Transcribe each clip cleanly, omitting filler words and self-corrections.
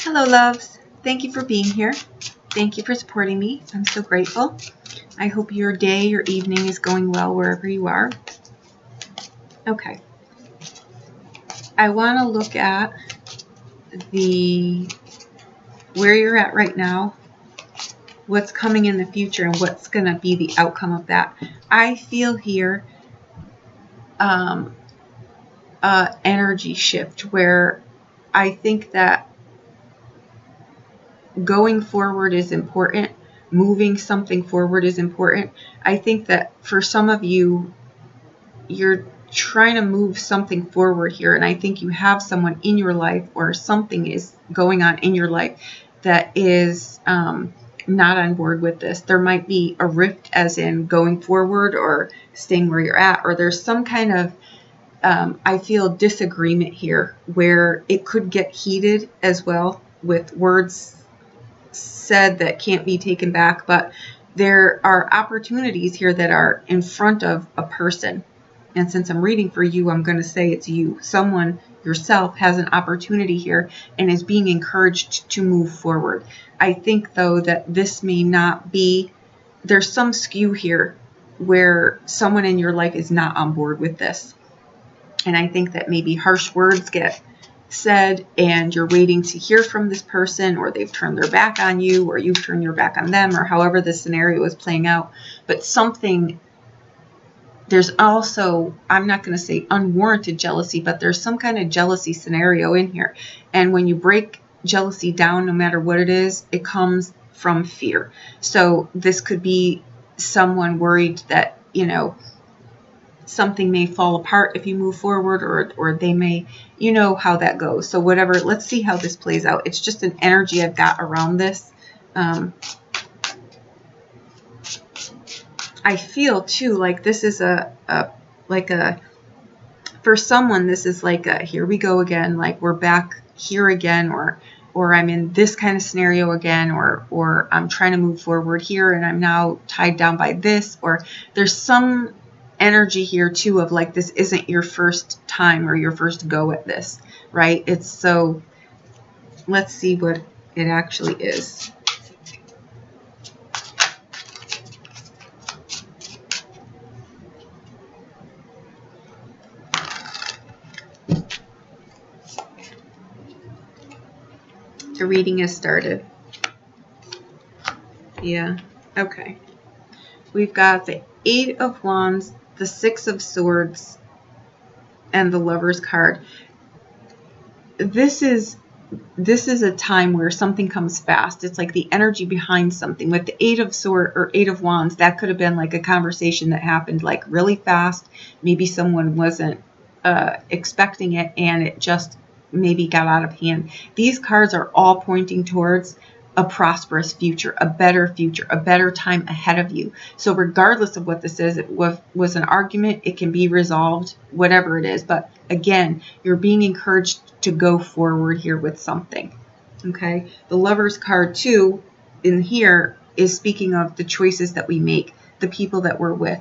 Hello, loves. Thank you for being here. Thank you for supporting me. I'm so grateful. I hope your day, your evening is going well wherever you are. Okay. I want to look at where you're at right now, what's coming in the future, and what's going to be the outcome of that. I feel here energy shift where I think that going forward is important. Moving something forward is important. I think that for some of you, you're trying to move something forward here, and I think you have someone in your life or something is going on in your life that is not on board with this. There might be a rift as in going forward or staying where you're at, or there's some kind of I feel disagreement here where it could get heated as well with words said that can't be taken back, but there are opportunities here that are in front of a person. And since I'm reading for you, I'm going to say it's you. Someone, yourself, has an opportunity here and is being encouraged to move forward. I think, though, that this may not be, there's some skew here where someone in your life is not on board with this. And I think that maybe harsh words get said and you're waiting to hear from this person, or they've turned their back on you, or you've turned your back on them, or however the scenario is playing out. But something, there's also, I'm not going to say unwarranted jealousy, but there's some kind of jealousy scenario in here. And when you break jealousy down, no matter what it is, it comes from fear. So this could be someone worried that, something may fall apart if you move forward, or they may, how that goes. So whatever, let's see how this plays out. It's just an energy I've got around this. I feel too like this is for someone, this is like a, here we go again, like we're back here again, or I'm in this kind of scenario again, or I'm trying to move forward here and I'm now tied down by this, or there's some energy here too of like this isn't your first time or your first go at this, right? It's so, let's see what it actually is. The reading has started. Yeah, okay. We've got the 8 of Wands, the 6 of Swords, and the Lover's card. This is a time where something comes fast. It's like the energy behind something. With the 8 of Swords or 8 of Wands, that could have been like a conversation that happened like really fast. Maybe someone wasn't expecting it and it just maybe got out of hand. These cards are all pointing towards a prosperous future, a better time ahead of you. So regardless of what this is, it was an argument, it can be resolved, whatever it is. But again, you're being encouraged to go forward here with something. Okay. The Lover's card too in here is speaking of the choices that we make, the people that we're with,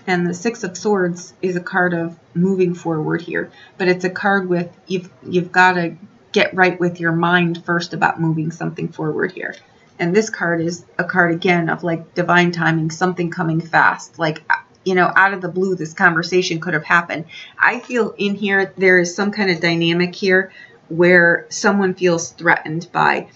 And the 6 of Swords is a card of moving forward here, but it's a card with you've got to get right with your mind first about moving something forward here. And this card is a card again of like divine timing, something coming fast, like, out of the blue, this conversation could have happened. I feel in here, there is some kind of dynamic here where someone feels threatened by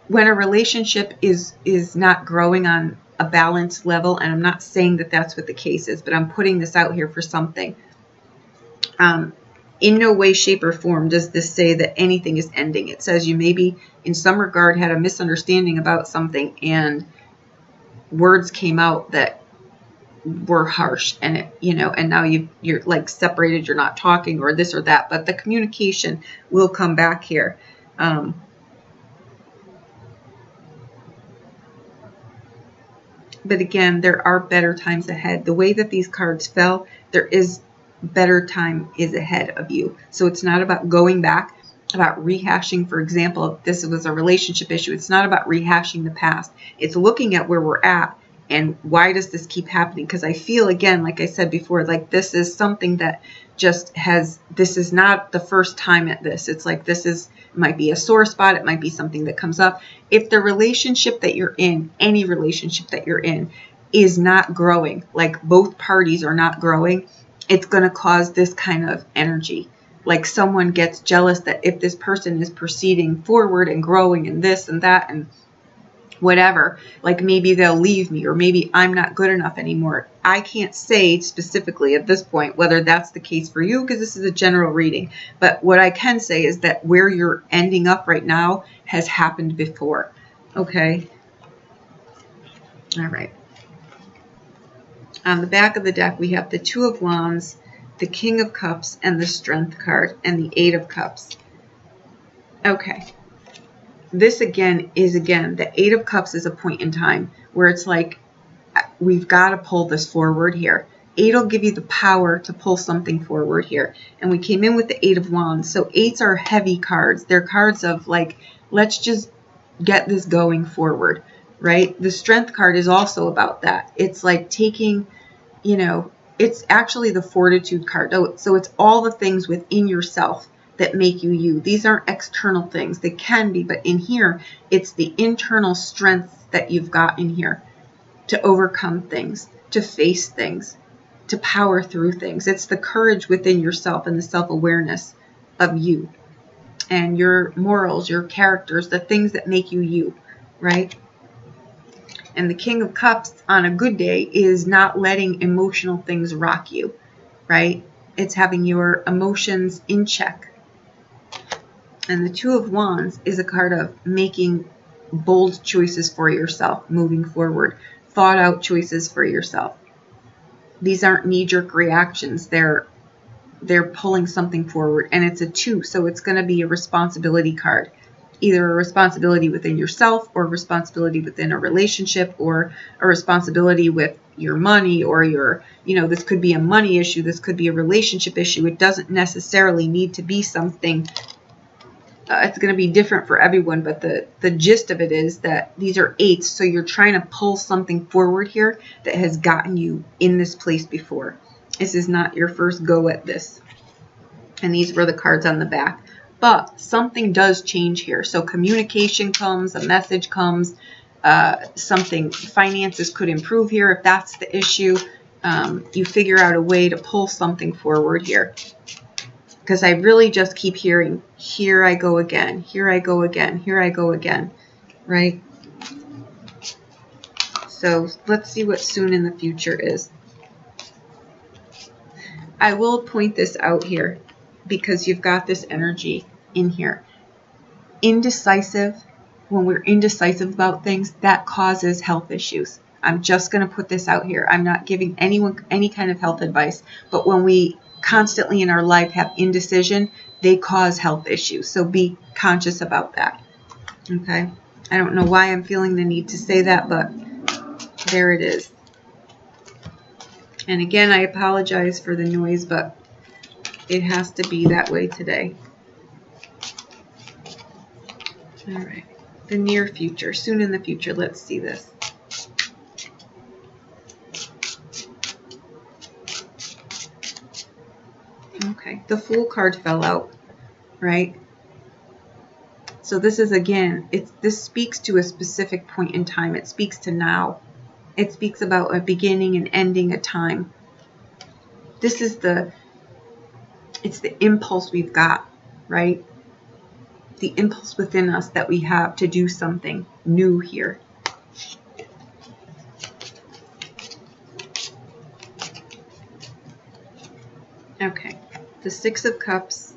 when a relationship is not growing on a balanced level. And I'm not saying that that's what the case is, but I'm putting this out here for something. In no way, shape, or form does this say that anything is ending. It says you maybe in some regard had a misunderstanding about something and words came out that were harsh and and now you're like separated, you're not talking or this or that, but the communication will come back here. But again, there are better times ahead. The way that these cards fell, there is better time is ahead of you. So it's not about going back, about rehashing. For example, if this was a relationship issue, it's not about rehashing the past. It's looking at where we're at And why does this keep happening? Because I feel, again, like I said before, like this is something that just has, this is not the first time at this. It's like this is, it might be a sore spot. It might be something that comes up. If the relationship that you're in, any relationship that you're in, is not growing, like both parties are not growing, it's going to cause this kind of energy. Like someone gets jealous that if this person is proceeding forward and growing and this and that and whatever, like maybe they'll leave me or maybe I'm not good enough anymore. I can't say specifically at this point whether that's the case for you because this is a general reading. But what I can say is that where you're ending up right now has happened before. Okay. All right. On the back of the deck, we have the Two of Wands, the King of Cups, and the Strength card, and the Eight of Cups. Okay. This again, the Eight of Cups is a point in time where it's like, we've got to pull this forward here. Eight will give you the power to pull something forward here. And we came in with the Eight of Wands. So eights are heavy cards. They're cards of like, let's just get this going forward, right? The Strength card is also about that. It's like taking, you know, it's actually the Fortitude card. So it's all the things within yourself that make you you. These aren't external things. They can be, but in here, it's the internal strength that you've got in here to overcome things, to face things, to power through things. It's the courage within yourself and the self-awareness of you and your morals, your characters, the things that make you you, right? And the King of Cups on a good day is not letting emotional things rock you, right? It's having your emotions in check. And the Two of Wands is a card of making bold choices for yourself, moving forward, thought out choices for yourself. These aren't knee-jerk reactions. They're pulling something forward, and it's a two, so it's going to be a responsibility card. Either a responsibility within yourself or a responsibility within a relationship or a responsibility with your money or your, you know, this could be a money issue. This could be a relationship issue. It doesn't necessarily need to be something. It's going to be different for everyone, but the gist of it is that these are eights, so you're trying to pull something forward here that has gotten you in this place before. This is not your first go at this. And these were the cards on the back. But something does change here. So communication comes, a message comes, something, finances could improve here if that's the issue. You figure out a way to pull something forward here. Because I really just keep hearing, here I go again, here I go again, here I go again, right? So let's see what soon in the future is. I will point this out here because you've got this energy in here. Indecisive, when we're indecisive about things, that causes health issues. I'm just going to put this out here. I'm not giving anyone any kind of health advice, but when we constantly in our life have indecision, they cause health issues. So be conscious about that. Okay? I don't know why I'm feeling the need to say that, but there it is. And again, I apologize for the noise, but it has to be that way today. All right. The near future, soon in the future. Let's see this. Okay, the Fool card fell out, right? So this is, again, this speaks to a specific point in time. It speaks to now. It speaks about a beginning and ending a time. This is it's the impulse we've got, right? The impulse within us that we have to do something new here. Okay, the Six of Cups,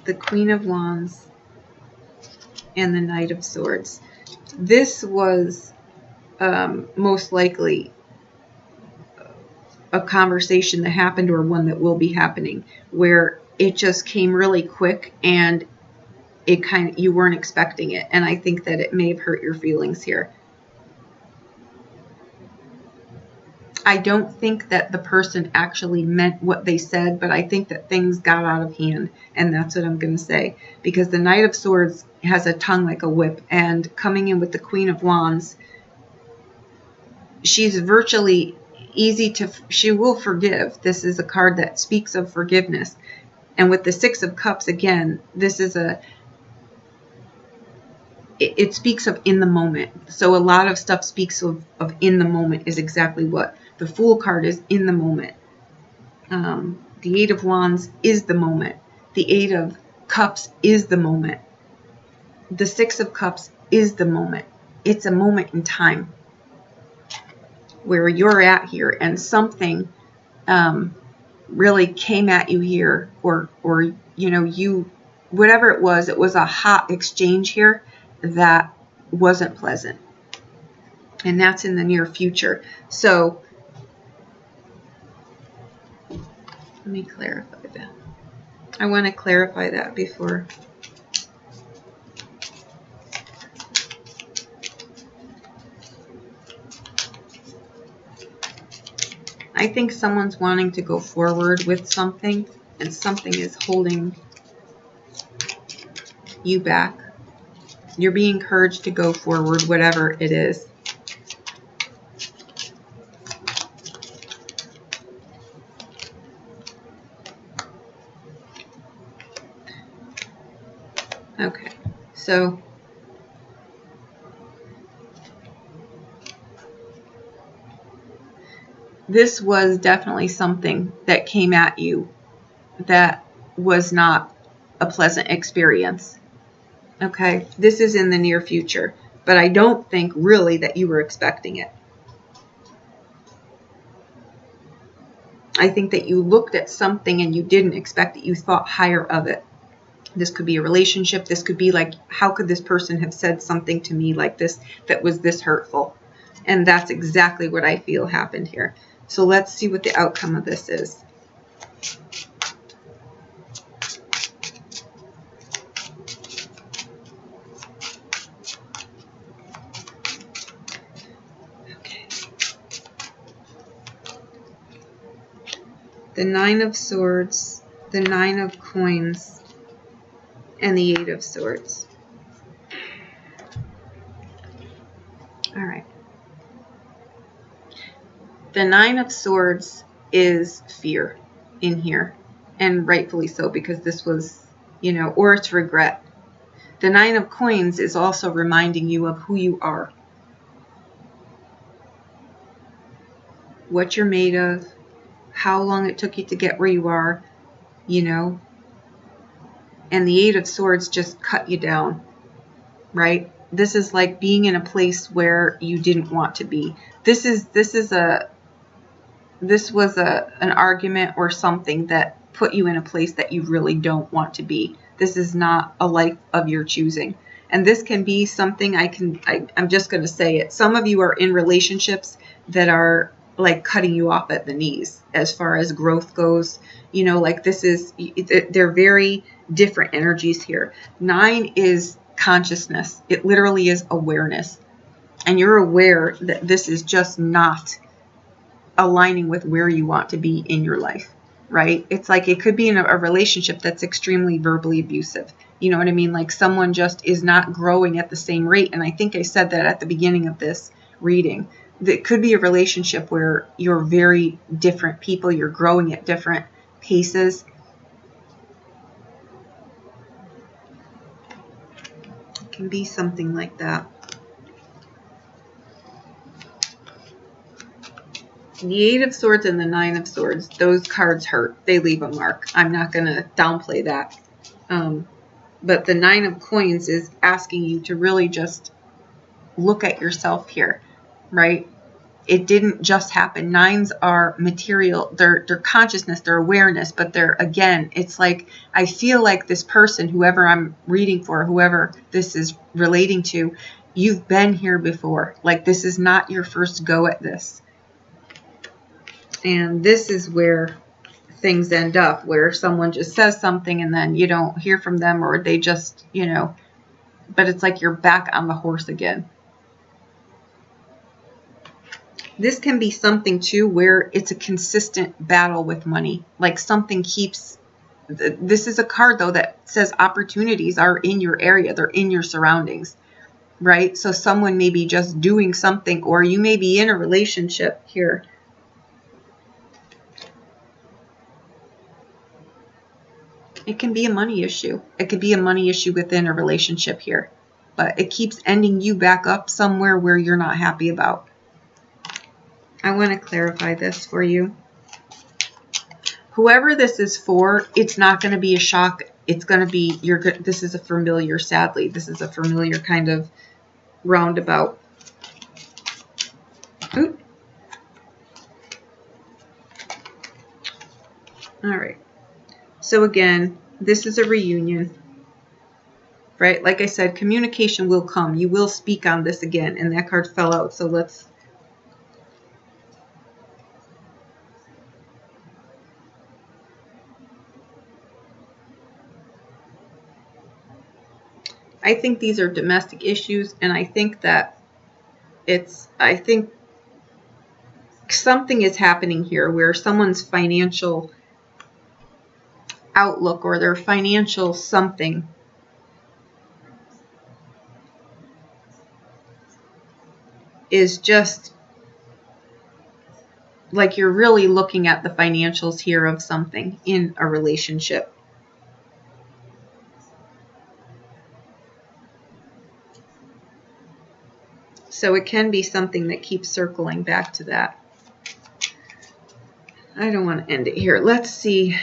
the Queen of Wands, and the Knight of Swords. This was most likely a conversation that happened or one that will be happening where it just came really quick and it you weren't expecting it. And I think that it may have hurt your feelings here. I don't think that the person actually meant what they said, but I think that things got out of hand, and that's what I'm going to say. Because the Knight of Swords has a tongue like a whip, and coming in with the Queen of Wands, she's virtually easy to, she will forgive. This is a card that speaks of forgiveness. And with the Six of Cups, again, this is it speaks of in the moment. So a lot of stuff speaks of in the moment is exactly what the Fool card is, in the moment. The Eight of Wands is the moment. The Eight of Cups is the moment. The Six of Cups is the moment. It's a moment in time where you're at here, and something really came at you here, or you know, you, whatever it was a hot exchange here that wasn't pleasant, and that's in the near future. So let me clarify that. I want to clarify that before. I think someone's wanting to go forward with something, and something is holding you back. You're being encouraged to go forward, whatever it is. Okay, so this was definitely something that came at you that was not a pleasant experience. Okay, this is in the near future, but I don't think really that you were expecting it. I think that you looked at something and you didn't expect it. You thought higher of it. This could be a relationship. This could be like, how could this person have said something to me like this that was this hurtful? And that's exactly what I feel happened here. So let's see what the outcome of this is. Okay. The Nine of Swords, the Nine of Coins, and the Eight of Swords. All right. The Nine of Swords is fear in here, and rightfully so, because this was, you know, or it's regret. The Nine of Coins is also reminding you of who you are, what you're made of, how long it took you to get where you are, you know. And the Eight of Swords just cut you down, right? This is like being in a place where you didn't want to be. This was an argument or something that put you in a place that you really don't want to be. This is not a life of your choosing. And this can be something I'm just going to say it. Some of you are in relationships that are like cutting you off at the knees as far as growth goes. You know, like they're very different energies here. 9 is consciousness. It literally is awareness. And you're aware that this is just not aligning with where you want to be in your life, right? It's like it could be in a relationship that's extremely verbally abusive. You know what I mean? Like someone just is not growing at the same rate. And I think I said that at the beginning of this reading. It could be a relationship where you're very different people. You're growing at different paces. It can be something like that. The Eight of Swords and the Nine of Swords, those cards hurt. They leave a mark. I'm not going to downplay that. But the Nine of Coins is asking you to really just look at yourself here, right? It didn't just happen. Nines are material. They're consciousness, they're awareness, but they're, again, it's like, I feel like this person, whoever I'm reading for, whoever this is relating to, you've been here before. Like this is not your first go at this. And this is where things end up, where someone just says something and then you don't hear from them, or they just, you know, but it's like you're back on the horse again. This can be something too where it's a consistent battle with money. Like something keeps, this is a card though that says opportunities are in your area. They're in your surroundings. right? So someone may be just doing something, or you may be in a relationship here. It can be a money issue. It could be a money issue within a relationship here, but it keeps ending you back up somewhere where you're not happy about. I want to clarify this for you. Whoever this is for, it's not going to be a shock. It's going to be, this is a familiar, sadly. This is a familiar kind of roundabout. Ooh. All right. So again, this is a reunion, right? Like I said, communication will come. You will speak on this again, and that card fell out. So let's... I think these are domestic issues, and I think that I think something is happening here where someone's financial outlook or their financial something is just like you're really looking at the financials here of something in a relationship. So it can be something that keeps circling back to that. I don't want to end it here. Let's see.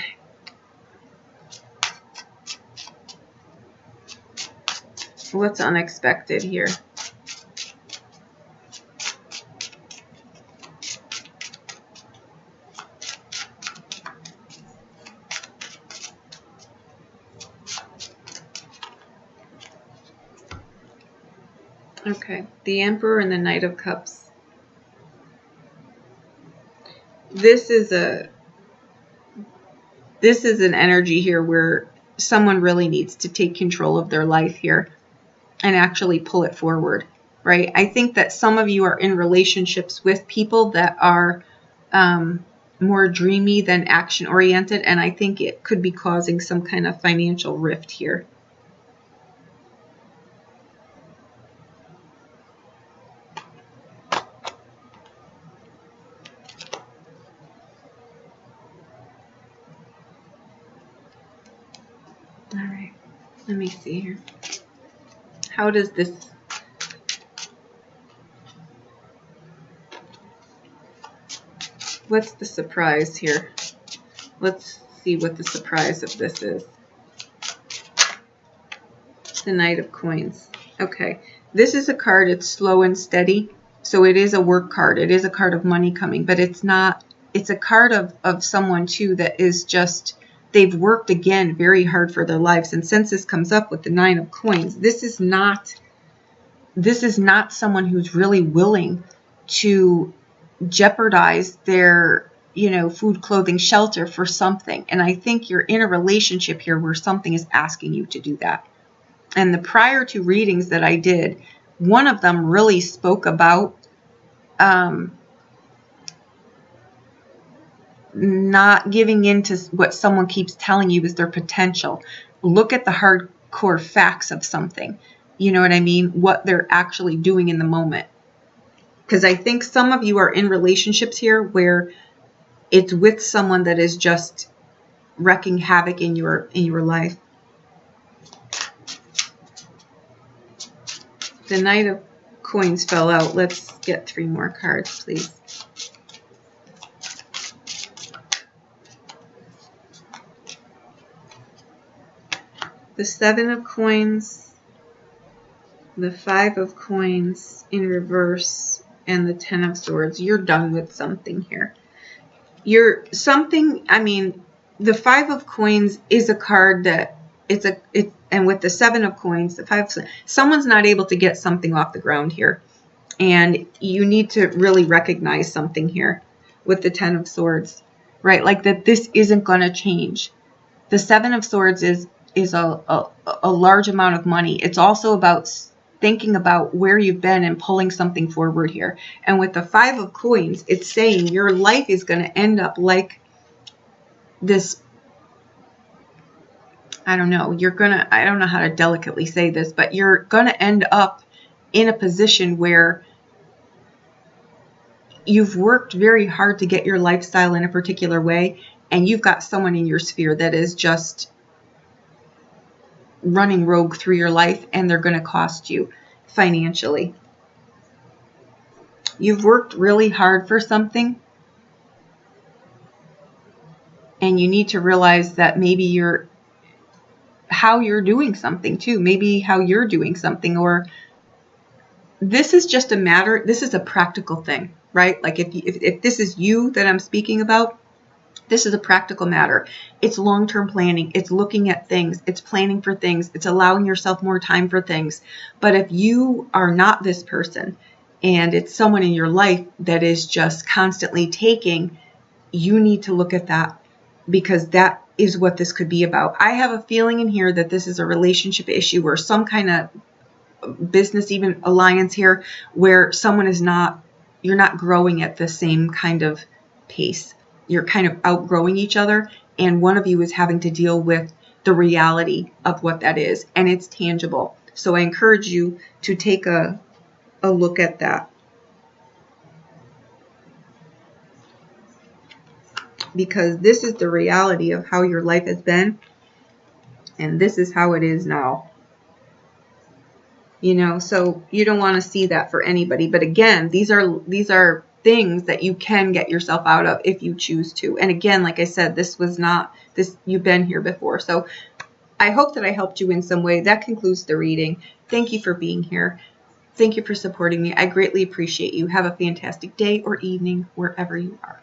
What's unexpected here? Okay, the Emperor and the Knight of Cups. This is an energy here where someone really needs to take control of their life here and actually pull it forward, right? I think that some of you are in relationships with people that are more dreamy than action oriented, and I think it could be causing some kind of financial rift here. All right, let me see here. How does this... What's the surprise here? Let's see what the surprise of this is. The Knight of Coins. Okay, this is a card, it's slow and steady. So it is a work card. It is a card of money coming, but it's not, it's a card of someone too that is just, they've worked again very hard for their lives. And since this comes up with the Nine of Coins, this is not someone who's really willing to jeopardize their, food, clothing, shelter for something. And I think you're in a relationship here where something is asking you to do that. And the prior two readings that I did, one of them really spoke about not giving in to what someone keeps telling you is their potential. Look at the hardcore facts of something. You know what I mean? What they're actually doing in the moment. Because I think some of you are in relationships here where it's with someone that is just wreaking havoc in your life. The Knight of Coins fell out. Let's get 3 more cards, please. The 7 of Coins, the 5 of Coins in reverse, and the 10 of Swords. You're done with something here. The 5 of Coins is a card that and with the 7 of Coins, the 5, someone's not able to get something off the ground here. And you need to really recognize something here with the 10 of Swords, right? Like that this isn't going to change. The 7 of Swords is a large amount of money. It's also about thinking about where you've been and pulling something forward here. And with the 5 of Coins, it's saying your life is going to end up like this. I don't know. I don't know how to delicately say this, but you're going to end up in a position where you've worked very hard to get your lifestyle in a particular way, and you've got someone in your sphere that is just running rogue through your life, and they're going to cost you financially. You've worked really hard for something, and you need to realize that maybe how you're doing something too, maybe how you're doing something, or this is just a matter, this is a practical thing, right? Like if this is you that I'm speaking about, this is a practical matter. It's long-term planning. It's looking at things. It's planning for things. It's allowing yourself more time for things. But if you are not this person and it's someone in your life that is just constantly taking, you need to look at that, because that is what this could be about. I have a feeling in here that this is a relationship issue or some kind of business, even alliance here, where someone is you're not growing at the same kind of pace. You're kind of outgrowing each other, and one of you is having to deal with the reality of what that is, and it's tangible. So I encourage you to take a look at that, because this is the reality of how your life has been, and this is how it is now. So you don't want to see that for anybody. But again, these are things that you can get yourself out of if you choose to. And again, like I said, this was not this, you've been here before. So I hope that I helped you in some way. That concludes the reading. Thank you for being here. Thank you for supporting me. I greatly appreciate you. Have a fantastic day or evening wherever you are.